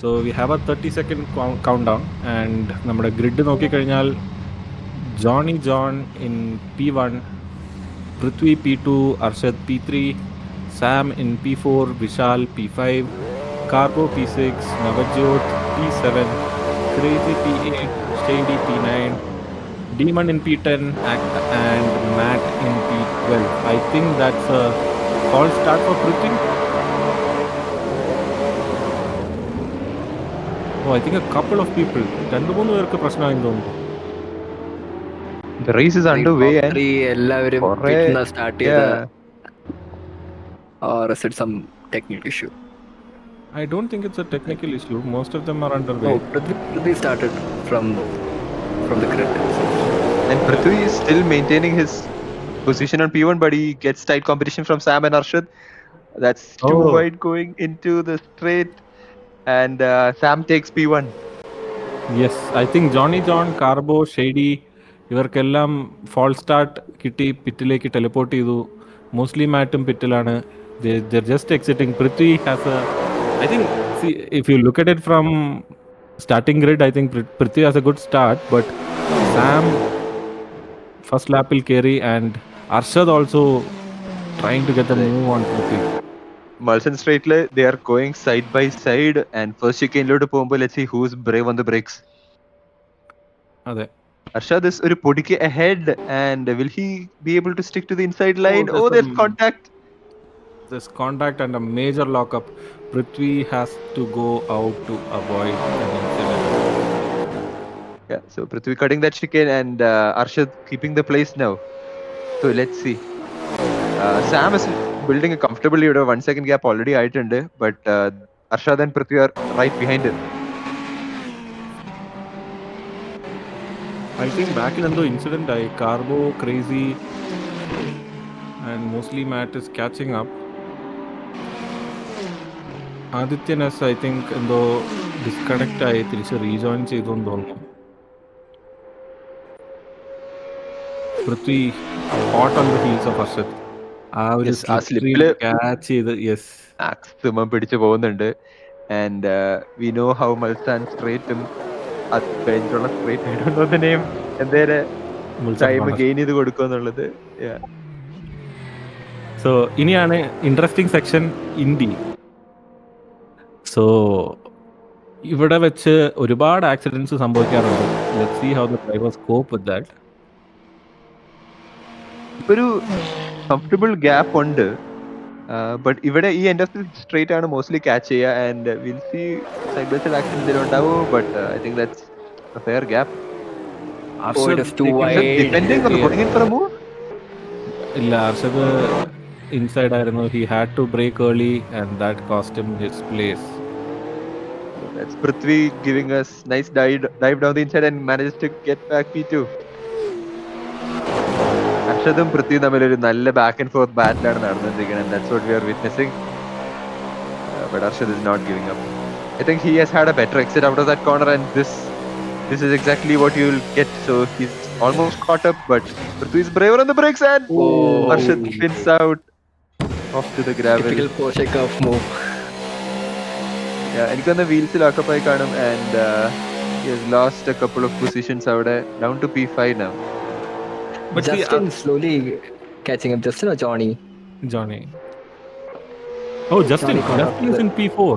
So we have a 30-second countdown, and നമ്മുടെ grid നോക്കിക്കഴിഞ്ഞാൽ Johnny John in P1, Prithvi P2, Arshad P3, Sam in P4, Vishal P5, Carbo P6, Navjot P7, Crazy P8, Shady P9, Demon in P10 and Matt in P12. I think that's a false start for Prithvi. Oh, I think a couple of people. 2-3 പേർക്ക് പ്രശ്നമായെന്ന് തോന്നുന്നു. The race is underway and എല്ലാവരും കുറേ start ചെയ്ത yeah. or is it some technical issue? I don't think it's a technical issue. Most of them are underway. No, Prithvi started from the grid. And Prithvi is still maintaining his position on P1, but he gets tight competition from Sam and Arshad. That's too Oh. wide going into the straight, and Sam takes P1. Yes, I think Johnny John, Carbo, Shady, ഇവർക്കെല്ലാം fall start കിട്ടി, പിറ്റിലേക്ക് teleport ചെയ്തു. Mostly മാറ്റും പിറ്റിലാണ്. They're just exiting. Prithvi has a, I think, see, if you look at it from starting grid, I think Prithvi has a good start, but Sam first lap will carry, and Arshad also trying to get the move on Prithvi. Mulson straight, they are going side by side, and first chicane load pombo. Let's see who's brave on the brakes. അതെ. Arshad is ഒരു പൊടിക്ക് ahead, and will he be able to stick to the inside line? Oh, there's contact. This contact and a major lockup. Prithvi has to go out to avoid an incident. Yeah, so Prithvi cutting that chicane, and Arshad keeping the place now. So let's see. Sam is building a comfortable lead. 1 second gap already ആയിട്ടുണ്ട്, but Arshad and Prithvi are right behind him. I think back in the incident, Carbo, Crazy, and mostly Matt is catching up. Adityanas, I think, എന്തോ disconnect ആയി തിരിച്ച് rejoin ചെയ്തു എന്ന് തോന്നുന്നു. Prithvi hot on the heels of Arshad. ആ ഒരു സ്ലിപ്പിൽ catch ചെയ്ത് maximum പിടിച്ചു പോകുന്നുണ്ട്. ആൻഡ് വി നോ ഹൗ മത്സാൻ സ്ട്രേറ്റും അത് കഴിഞ്ഞിട്ടുള്ള straight I don't know the name എന്തേലും ടൈം ഗെയിൻ ചെയ്ത് കൊടുക്കുക എന്നുള്ളത്. സോ ഇനിയാണ് ഇൻട്രസ്റ്റിംഗ് സെക്ഷൻ, ഇൻഡി. സോ ഇവിടെ വെച്ച് ഒരുപാട് ആക്സിഡൻസ് സംഭവിക്കാറുണ്ട്. Let's see how the drivers cope with that. ഒരു കംഫർട്ടബിൾ ഗ്യാപ്പ് ഉണ്ട്, ബട്ട് ഇവിടെ ഈ എൻഡ് ഓഫ് ദി സ്ട്രേറ്റ് ആണ് മോസ്റ്റ്ലി ക്യാച്ച് ചെയ്യുക. And will see side by side action എന്തെങ്കിലും ഉണ്ടാവും, but I think that's a fair gap. Depending on going in for a move. ഇല്ല, Arshad inside ആയിരുന്നു. He had to brake early and that cost him his place. That's Prithvi giving us nice dive down the inside and manages to get back P2. അർഷദും പൃഥ്വിയും തമ്മിൽ ഒരു നല്ല back and fourth ബാറ്റിലാണ് നടന്നുകൊണ്ടിരിക്കുന്നത്. And that's what we are witnessing. But Arshad is not giving up. I think he has had a better exit out of that corner, and this is exactly what you will get. So he's almost caught up, but Prithvi is braver on the brakes, and Arshad spins out off to the gravel. Typical Porsche curve move. എനിക്കൊന്ന് wheels lockup ആയി കാണും. And he has lost a couple of positions അവിടെ, down to P5 now. But Justin slowly catching up. Justin or Johnny? Johnny. Oh, Justin is in P4.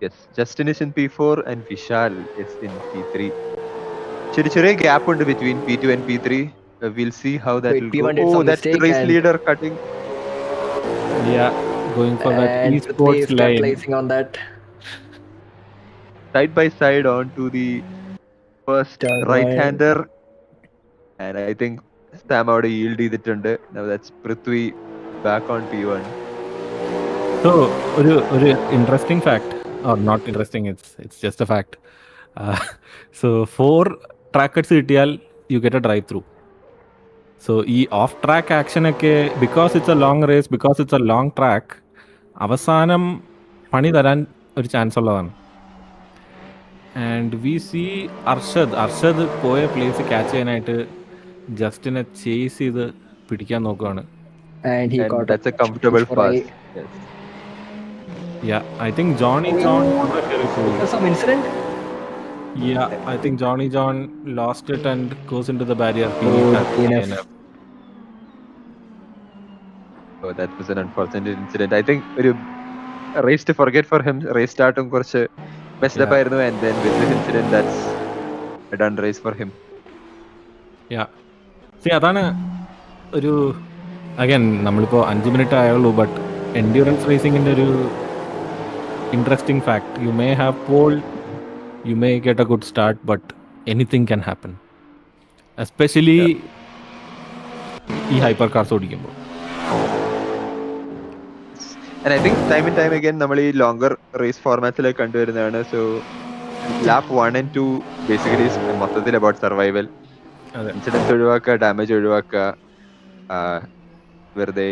Yes, Justin is in P4 and Vishal is in P3. ചെറിയ gap ഉണ്ട് between P2 and P3. We'll see how that will go. Oh, that's the race leader cutting. Yeah, going for that esports line. Placing on that. Side by side onto the first right-hander. And I think Sam out yield ചെയ്തിട്ടുണ്ട്. Now that's Prithvi back on P1. So, ഒരു interesting fact, or not interesting, it's just a fact. So 4 trackers കിട്ടിയാൽ you get a drive through. So ഈ off track action ഒക്കെ, because it's a long race, because it's a long track, അവസാനം പണി തരാൻ ഒരു chance ഉള്ളതാണ്. And we C Arshad പോയ place catch ചെയ്യാനായിട്ട് ജസ്റ്റിനെ ചേസ് ചെയ്ത് പിടിക്കാൻ നോക്കുകയാണ്. And he got that's a comfortable pass. Yes. Yeah, I think Johnny John. Some incident? Yeah, I think Johnny John lost it and goes into the barrier. Oh, that was an unfortunate incident. I think a race to forget for him. Race startum കുറച്ച് messed up ആയിരുന്നു, and then with this incident, that's a done race for him. Yeah. See, അതാണ് ഒരു again നമ്മളിപ്പോൾ 5 minute ആയുള്ളൂ, but endurance റേസിങ്ങിൻ്റെ ഒരു interesting fact, you may have pole, you may get a good start, but anything can happen, especially ഈ hyper cars ഓടിക്കുമ്പോൾ. And I think time and time again നമ്മൾ ഈ ലോങ്കർ റേസ് ഫോർമാറ്റിലൊക്കെ കണ്ടുവരുന്നതാണ്. So lap 1 and 2 basically മൊത്തത്തിൽ about survival. Incidents ഒഴിവാക്കുക, damage ഒഴിവാക്കുക, വെറുതെ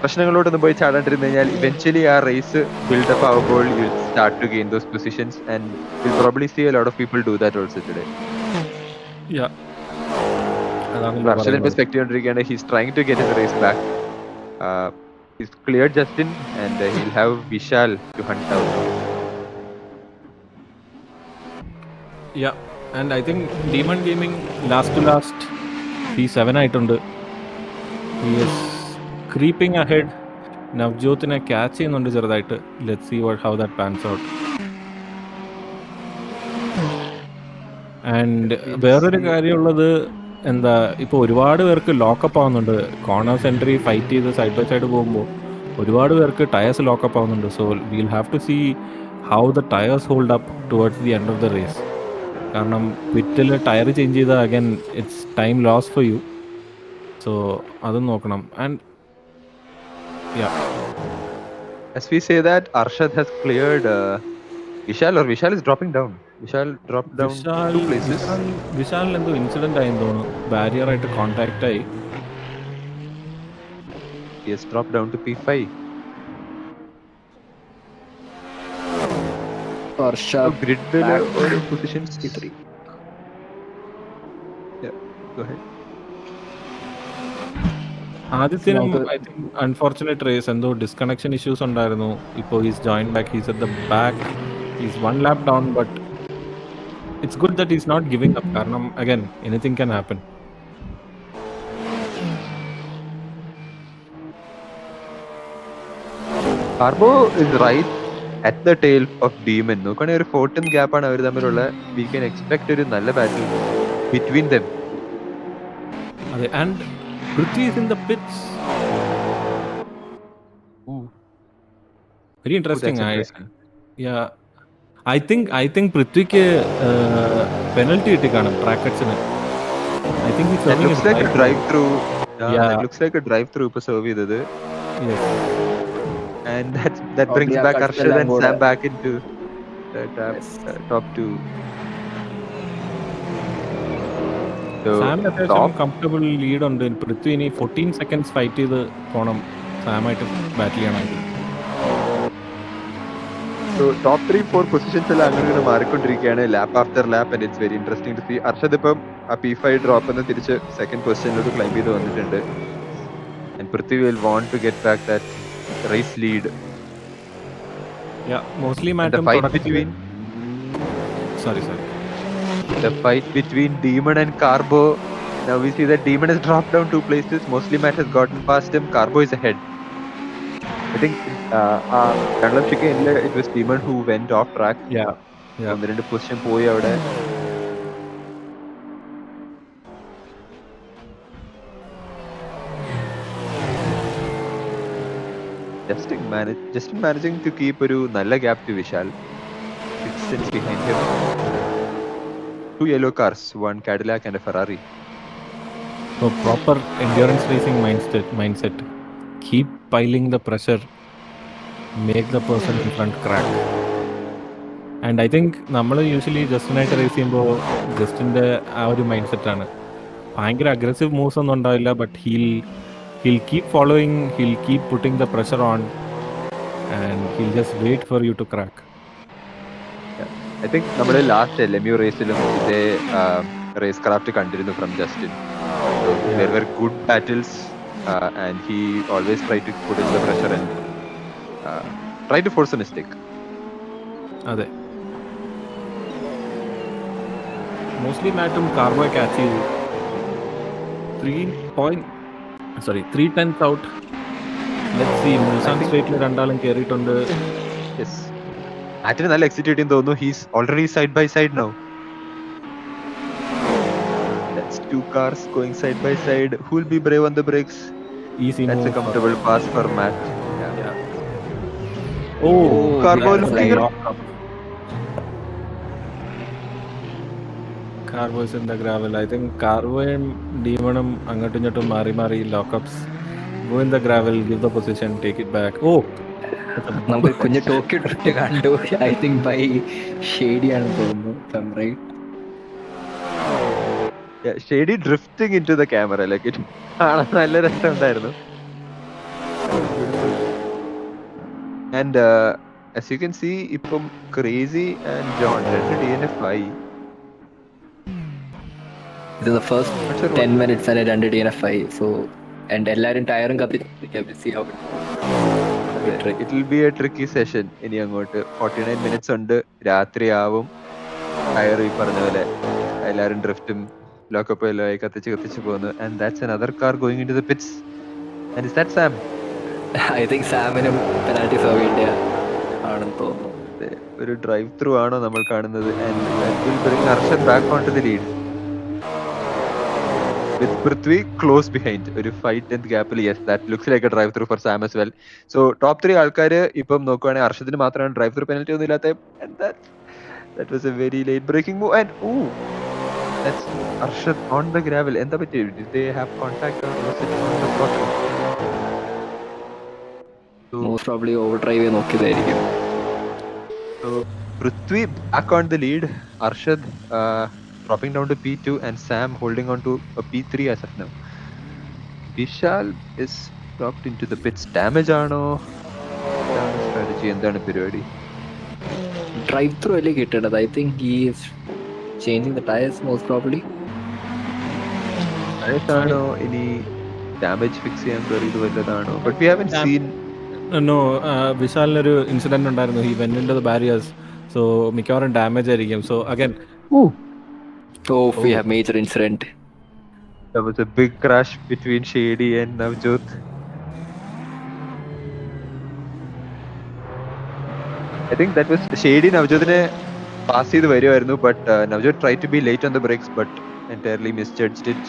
പ്രശ്നങ്ങളോടൊന്നും പോയി ചാടാണ്ടിരുന്നു കഴിഞ്ഞാൽ ഇവൻച്വലി ആ റേസ് ബിൽഡപ്പ് ആവുമ്പോൾ you start to gain those positions and you probably see a lot of people do that also today. അർഷദിൻ പെർസ്പെക്റ്റീവ് കൊണ്ടിരിക്കുകയാണ്. He's trying to get in the race back. He's cleared Justin and he'll have Vishal to hunt out. Yeah, and I think Demon Gaming last to last P7 ആയിട്ടുണ്ട്. He is creeping ahead. നവ്ജോത്തിനെ catch ചെയ്യുന്നുണ്ട് ചെറുതായിട്ട്. Let's see how that pans out. ആൻഡ് വേറൊരു കാര്യമുള്ളത് എന്താ, ഇപ്പോൾ ഒരുപാട് പേർക്ക് ലോക്കപ്പ് ആവുന്നുണ്ട്. കോർണർ സെൻട്രി ഫൈറ്റ് ചെയ്ത് സൈഡ് ബൈ സൈഡ് പോകുമ്പോൾ ഒരുപാട് പേർക്ക് ടയേഴ്സ് ലോക്കപ്പ് ആവുന്നുണ്ട്. So we'll have to see how the tyres hold up towards the end of the race. കാരണം പിറ്റിൽ ടയർ ചേഞ്ച് ചെയ്താൽ again it's time loss for you. So അതും നോക്കണം. And As we say that, Arshad has cleared Vishal, or Vishal is dropping down. Vishal dropped down 2 places. വിശാലിന് എന്തോ incident ആയെന്ന് തോന്നുന്നു. Barrier ആയിട്ട് contact ആയി. He has dropped down to P5. Arshad Grid or position P3. Yeah, go ahead. ആദ്യത്തിനും I think unfortunate race എന്തോ disconnection issues ഉണ്ടായിരുന്നു. ഇപ്പോൾ he's join back, he's at the back, he's 1 lap down, but it's good that he's not giving up. കാരണം again anything can happen. Carbo is right at the tail of Demon. നോക്കുകയാണെങ്കിൽ ഒരു 14th gap ആണ് അവർ തമ്മിലുള്ള. We can expect ഒരു നല്ല ബാറ്റിൽ between them. അതെ, and Prithvi is in the pits. Very interesting. Yeah, I think പൃഥ്വിക്ക് penalty കിട്ടി കാണും ട്രാക്കറ്റ്സിന്. I think he's serving looks like a drive through. It looks like a drive through ഇപ്പോ serve ചെയ്തത്. Yes. And that brings back Arshad and Sam back into the top 2. സാമിന് അത്യാവശ്യം comfortable lead ഉണ്ട്. പൃഥ്വി ഇനി 14 seconds fight ചെയ്ത് പോണം സാമായിട്ട് ബാറ്റ് ചെയ്യണമെങ്കിൽ. So top 3-4 പൊസിഷൻസ് എല്ലാം അങ്ങനെ മാറിക്കൊണ്ടിരിക്കുകയാണ് lap after lap. And it's very interesting to see. Arshad ഇപ്പം ആ P5 ഡ്രോപ്പ് എന്ന് തിരിച്ച് സെക്കൻഡ് പൊസിഷനിലോട്ട് ക്ലൈംബ് ചെയ്ത് വന്നിട്ടുണ്ട്. And Prithvi will want to get back that race lead. Mostly The fight between Demon and Carbo. Now we see that Demon has dropped down 2 places. Mostly Matt has gotten past him. Carbo is ahead. I think it was Demon who went off track. ഒന്ന് രണ്ട് position പോയി അവിടെ. Justin managing to keep ഒരു നല്ല gap to Vishal. 6 cents behind him. 2 yellow cars, 1 Cadillac and a Ferrari. So proper endurance racing mindset. Keep piling the pressure. Make the person in front crack. And I think നമ്മൾ usually ജസ്റ്റിനായിട്ട് raise ചെയ്യുമ്പോൾ ജസ്റ്റിൻ്റെ ആ ഒരു mind സെറ്റാണ്. ഭയങ്കര aggressive moves ഒന്നും ഉണ്ടാവില്ല, but he'll keep following, he'll keep putting the pressure on, and he'll just wait for you to crack. I think നമ്മുടെ last LMU റേസിലും ഇതേ റേസ് ക്രാഫ്റ്റ് കണ്ടിരുന്നു from Justin. There were good battles and he always tried to put in the pressure and try to force a mistake. അതെ, mostly മാറ്റും Carbo catch ചെയ്തു. 3/10 out. Let's see. Mulsanne സ്ട്രേറ്റിൽ രണ്ടാളും കയറിയിട്ടുണ്ട്. Yes, മാറ്റിന് നല്ല exit കിട്ടിയെന്ന് തോന്നുന്നു. He's already side by side now. That's 2 cars going side by side. Who will be brave on the brakes? easy That's move. a comfortable pass for Matt. Oh, Carbo we are looking flying. lock up. Carbo is in the gravel. I think Carbo and Demonum അങ്ങോട്ടും ഇങ്ങോട്ടും മാറി ലോക്കപ്സ്. Go in the gravel, give the position, take it back. Oh, നമുക്ക് കുഞ്ഞ് Tokyo drift കണ്ടു. I think by shady ആണെന്ന് തോന്നുന്നു. Right. Yeah, Shady drifting into the camera like it. നല്ല രസമുണ്ടായിരുന്നു. And as you can see, ഇപ്പം Crazy and John 2 DNF ആയി. ഇത് ഫസ്റ്റ് 10 minutes ആണ് 2 DNF ആയി. സോ ആൻഡ് എല്ലാവരും ടയറും കത്തി ബിസി ആവും. It will be a tricky session ഇനി അങ്ങോട്ട്. 49 minutes ഉണ്ട്, രാത്രിയാവും. ടയർ ഈ പറഞ്ഞ പോലെ എല്ലാവരും ഡ്രിഫ്റ്റും ലോക്കപ്പ് എല്ലാം ആയി കത്തിച്ച് പോകുന്നു. And that's another car going into the pits. And is that Sam? I think സാമിനും പെനാൽറ്റി സെർവ് ചെയ്യേണ്ട ആണെന്ന് തോന്നുന്നു. ഒരു ഡ്രൈവ് ത്രൂ ആണോ നമ്മൾ കാണുന്നത്? And that will bring Arshad back onto the lead. With Prithvi close behind. ഒരു 5-10th ഗ്യാപ്പിൽ. Yes, that looks like a drive through for Sam as well. So top 3 ആൾക്കാർ ഇപ്പം നോക്കുവാണെങ്കിൽ അർഷദിന് മാത്രമാണ് ഡ്രൈവ് ത്രൂ പെനൽറ്റി ഒന്നും ഇല്ലാത്ത. And that was a very late breaking move. And that's Arshad on the gravel. എന്താ പറ്റി? Did they have contact or was it on the spot? Most probably over drive നോക്കിയതായിരിക്കും. So Prithvi back on the lead. Arshad dropping down to P2 and Sam holding on to a P3 as of now. Vishal is dropped into the pits. Damage ആണോ? Strategy എന്താണ് പരിപാടി? Drive through അല്ലേ കിട്ടേണ്ടത്. I think he is changing the tyres most probably. ആണോ ഇനി damage fix ചെയ്യാൻ കയറിയത് വല്ലതാണോ? But we haven't seen. No, വിശാലിനൊരു ഇൻസിഡന്റ് ഉണ്ടായിരുന്നു. He went into the barriers. So മിക്കവാറും ഡാമേജ് ആയിരിക്കും. So again, we have major incident. There was a big crash between Shady and Navjot. I think that was Shady Navjotine pass ചെയ്ത് വരുമായിരുന്നു. But Navjot tried to be late on the brakes but entirely misjudged it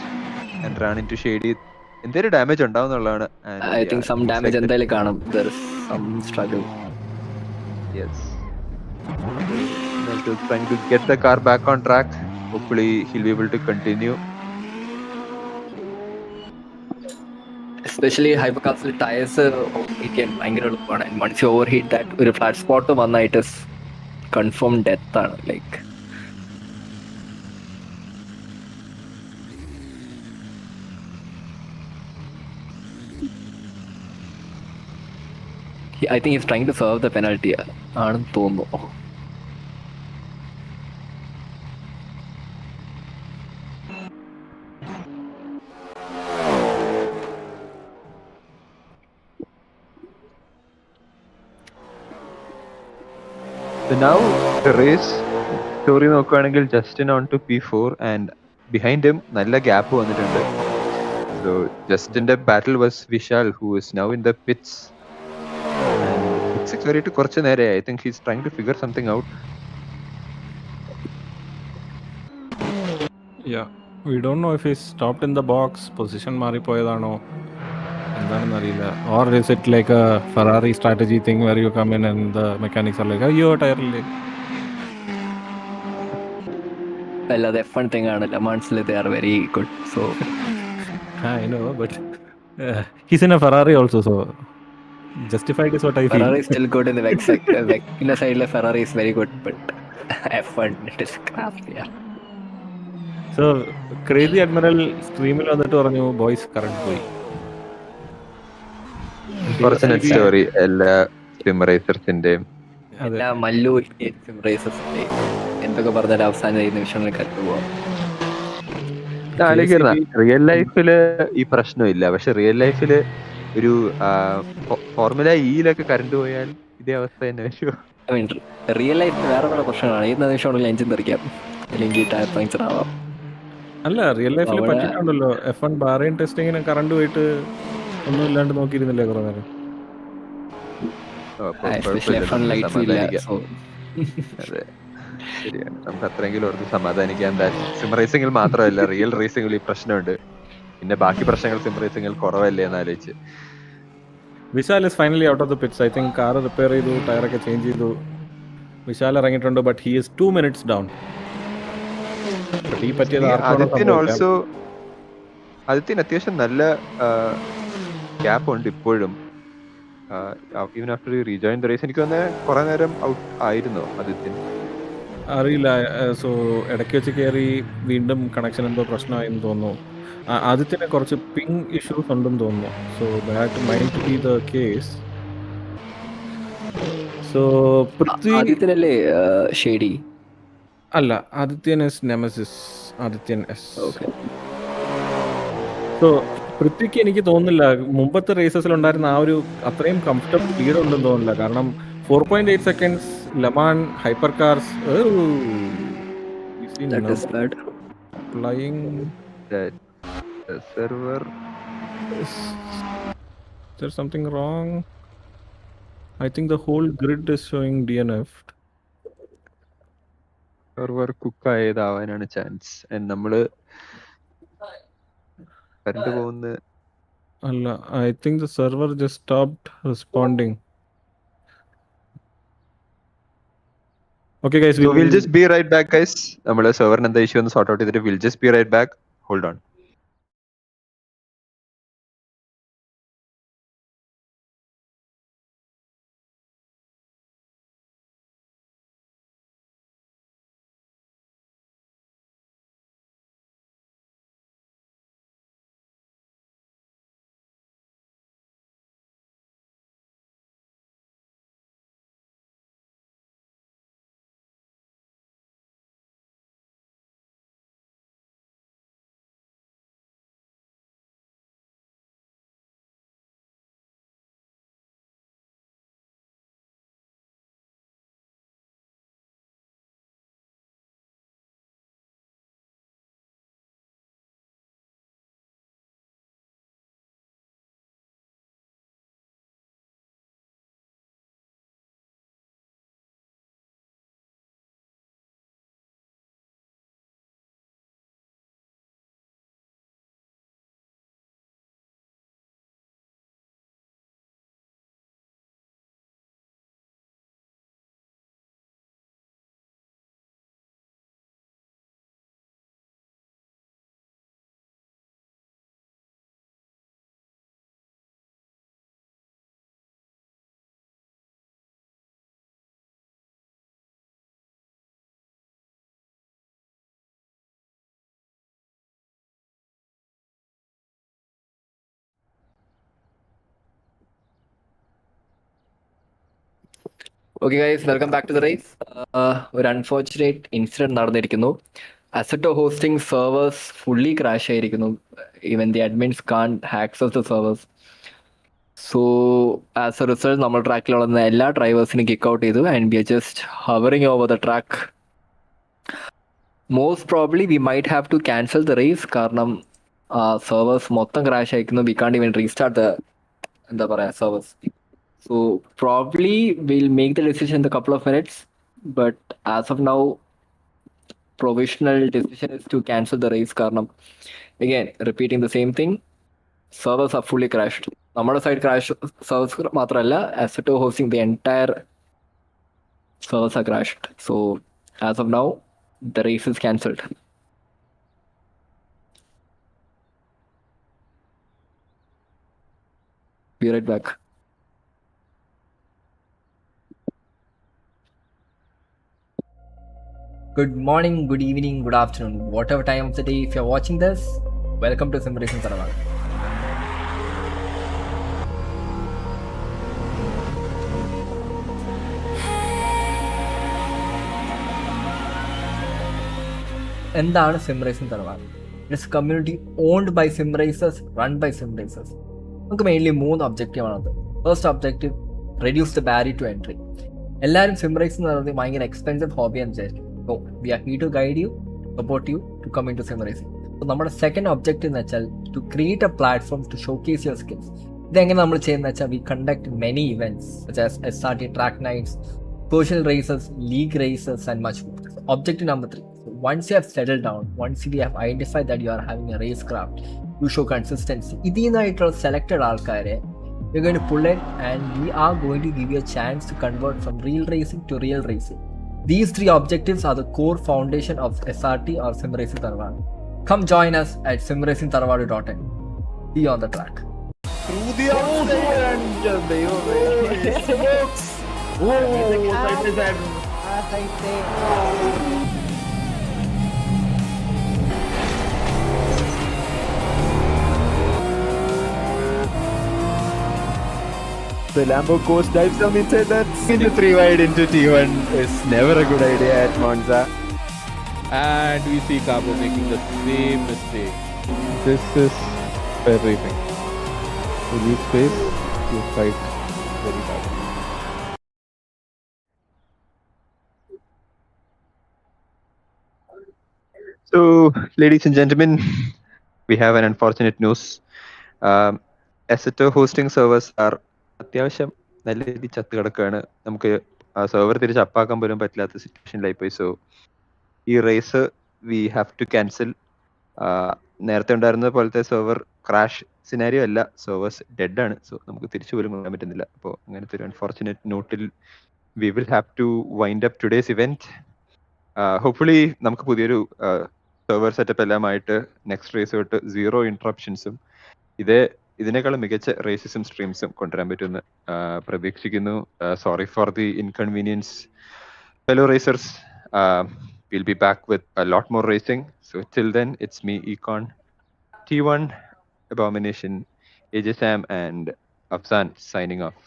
and ran into Shady. എന്തൊരു damage ഉണ്ടാവുന്നുള്ളതാണ്. I think some damage എന്തായാലും കാണും. There is some struggle. Yes. Navjot trying to get the car back on track. Hopefully he'll be able to continue. Especially hyper കാർസിൽ tyres overheat ചെയ്യാൻ ഭയങ്കര എളുപ്പമാണ്. മണിച്ച് overheat that ഒരു flat spot വന്നായിട്ട് confirm death ആണ്. Like I think is trying to serve the penalty ആണെന്ന് തോന്നുന്നു. So now the race story നോക്കുകയാണെങ്കിൽ Justin on to P4 and behind him നല്ല ഗ്യാപ്പ് വന്നിട്ടുണ്ട്. So Justinന്റെ battle was Vishal who is now in the pits. And pits കയറിയിട്ട് കുറച്ച് നേരമായി. I think he's trying to figure something out. yeah, we don't know if he's stopped in the box, position മാറിപ്പോയതാണോ എന്താണെന്ന് അറിയില്ല. Or is it like a Ferrari strategy thing where you come in and the mechanics are like, അയ്യോ ടയറില്ലേ. അല്ലാതെ F1 thing ആണ്. ലെമാൻസിൽ they are very good. So I know, but he's in a Ferrari also, so justified is what I feel. Ferrari is still good in the Vecna side. Ferrari is very good, but F1 it is crap. Yeah. So Crazy Admiral സ്ട്രീമിൽ വന്നിട്ട് പറഞ്ഞു boys current പോയി. Unfortunate story എല്ലാ swim റേസേഴ്സിന്റെയും. എല്ലാ മല്ലു റേസേഴ്സിന്റെ എന്തൊക്കെ പറഞ്ഞാൽ അവസാന നിമിഷങ്ങളിൽ correct പോവാം. റിയൽ ലൈഫില് ഈ പ്രശ്നമില്ല. പക്ഷെ റിയൽ ലൈഫില് ഒരു ഫോർമുല ഇയിലൊക്കെ കറണ്ട് പോയാൽ ഇതേ അവസ്ഥ തന്നെ വരുമോ? ഐ മീൻ റിയൽ ലൈഫ് വേറെ പല പ്രശ്നങ്ങളാണ്. ഏത് നിമിഷമാണെങ്കിലും എഞ്ചിൻ തെറിക്കാം, അല്ലെങ്കിൽ ടയർ പഞ്ചർ ആവാം. അല്ല, റിയൽ ലൈഫിൽ പറ്റിയിട്ടുണ്ടല്ലോ. F1 ബാറിൻ ടെസ്റ്റിങ്ങിന് കറണ്ട് പോയിട്ട് ഒന്നും ഇല്ലാണ്ട് നോക്കിയിരുന്നില്ലേ കുറെ നേരം? അതെ, ശരിയാണ്. നമുക്ക് അത്രയെങ്കിലും ഓർത്ത് സമാധാനിക്കാം. സിം റേസിംഗിൽ മാത്രമല്ല, റിയൽ റേസിംഗിൽ ഈ പ്രശ്നമുണ്ട്. പിന്നെ ബാക്കി പ്രശ്നങ്ങൾ സിം റേസിംഗിൽ കുറവല്ലേ എന്ന് ആലോചിച്ച്. Vishal is finally out of the Pitt's. I think car repair ചെയ്തു, ടയറൊക്കെ ചേഞ്ച് ചെയ്തു. വിശാൽ ഇറങ്ങിയിട്ടുണ്ട്, but he is 2 minutes down. ഈ പറ്റിയത് ആദിത്യന് അത്യാവശ്യം നല്ല ഗ്യാപ്പ് ഉണ്ട് ഇപ്പോഴും. Even after rejoin the race എനിക്ക് തന്നെ കുറെ നേരം ഔട്ട് ആയിരുന്നു ആദിത്യൻ. അറിയില്ല. സോ ഇടയ്ക്ക് വെച്ച് കയറി വീണ്ടും കണക്ഷൻ എന്തോ പ്രശ്നമായെന്ന് തോന്നുന്നു. ആദിത്യന് കുറച്ച് പിങ് ഇഷ്യൂസ് ഉണ്ടെന്ന് തോന്നുന്നു. So that might be the case. So ആദ്യത്തിലല്ലേ ഷേഡി? അല്ല, Adithyan S nemesis. Adithyan S. Okay. So പൃഥ്വിക്ക് എനിക്ക് തോന്നുന്നില്ല മുമ്പത്തെ റേസസിൽ ഉണ്ടായിരുന്ന ആ ഒരു അത്രയും കംഫർട്ടബിൾ സ്പീഡ് ഉണ്ടെന്ന് തോന്നുന്നില്ല. കാരണം 4.8 seconds Le Mans hyper cars flying server. There's something wrong. I think the whole grid is showing DNF. Server cook ആയതാവാനാണ് ചാൻസ്. നമ്മള് കറണ്ട് പോകുന്ന അല്ല, I think the server just stopped responding. Okay guys, so we'll just be right back guys. നമ്മള് സെർവറിന് എന്താ issue ഒന്ന് sort out ചെയ്തിട്ട് we'll just be right back. Hold on. Okay guys, welcome back to the race. ഒരു unfortunate incident നടന്നിരിക്കുന്നു. Assetto hosting servers fully crash ആയിരിക്കുന്നു. Even the admins can't access the servers. So as a result നമ്മൾ ട്രാക്കിലുള്ള എല്ലാ ഡ്രൈവേഴ്സിനും kick out ചെയ്തു and we are just hovering over the track. Most probably we might have to cancel the race. കാരണം servers മൊത്തം crash ആയിരിക്കുന്നു. We can't even restart the എന്താ പറയുക servers. So probably we'll make the decision in a couple of minutes, but as of now, provisional decision is to cancel the race. Karnam, again, repeating the same thing, servers are fully crashed. Our side crash servers matralla, Assetto hosting the entire servers are crashed. So as of now, the race is cancelled. Be right back. Good morning, good evening, good afternoon, whatever time of the day if you're watching this, welcome to Sim Racing Sarthe. എന്താണ് sim racing തറവാട്? It's community owned by sim racers, run by sim racers. നമുക്ക് mainly 3 ഒബ്ജക്റ്റീവാണത്. First objective, reduce the barrier to entry. എല്ലാവരും sim racing എന്ന് പറയുന്നത് ഭയങ്കര expensive ഹോബിയാന്ന് വിചാരിക്കും. So we are here to guide you, support you to come into sim racing. So നമ്മുടെ second objective എന്ന് വെച്ചാൽ to create a platform to showcase your skills. ഇതെങ്ങനെ നമ്മൾ ചെയ്യുന്നത് വെച്ചാൽ we conduct many events such as SRT Track Nights, social races, league races and much more. So objective number 3. So once you have settled down, once we have identified that you are having a racecraft, to show consistency. ഇതിനായിട്ടുള്ള selected ആൾക്കാരെ we're going to pull it and we are going to give you a chance to convert from real racing to real racing. These three objectives are the core foundation of SRT or Sim Racing Tharwad. Come join us at simracingtharwad.in. Be on the track. Through the The Lambo course dives down inside that. Into 3 wide into T1 is never a good idea at Monza. And we see Cabo making the same mistake. This is fair racing. You leave space, you fight very hard. So, ladies and gentlemen, we have an unfortunate news. SRT hosting servers are അത്യാവശ്യം നല്ല രീതിയിൽ ചത്ത് കിടക്കുകയാണ്. നമുക്ക് ആ server തിരിച്ച് അപ്പാക്കാൻ പോലും പറ്റാത്ത സിറ്റുവേഷനിലായി പോയി. സോ ഈ race we have to cancel. നേരത്തെ ഉണ്ടായിരുന്ന പോലത്തെ സെർവർ ക്രാഷ് സിനാരിയോ അല്ല, സെർവേഴ്സ് ഡെഡ് ആണ്. സോ നമുക്ക് തിരിച്ചു പോലും കൊണ്ടുവരാൻ പറ്റുന്നില്ല. അപ്പോൾ അങ്ങനത്തെ ഒരു അൺഫോർച്ചുനേറ്റ് നോട്ടിൽ we will have to wind up today's event. Hopefully നമുക്ക് പുതിയൊരു സെർവർ സെറ്റപ്പ് എല്ലാമായിട്ട് നെക്സ്റ്റ് റേസ് തൊട്ട് 0 ഇന്ററപ്ഷൻസും ഇതിനേക്കാളും മികച്ച റേസസും സ്ട്രീംസും കൊണ്ടുവരാൻ പറ്റുമെന്ന് പ്രതീക്ഷിക്കുന്നു. Sorry for the inconvenience fellow racers. We'll be back with a lot more racing. So till then, it's me, Econ, T1, Abomination, AJ Sam, and Afzan signing off.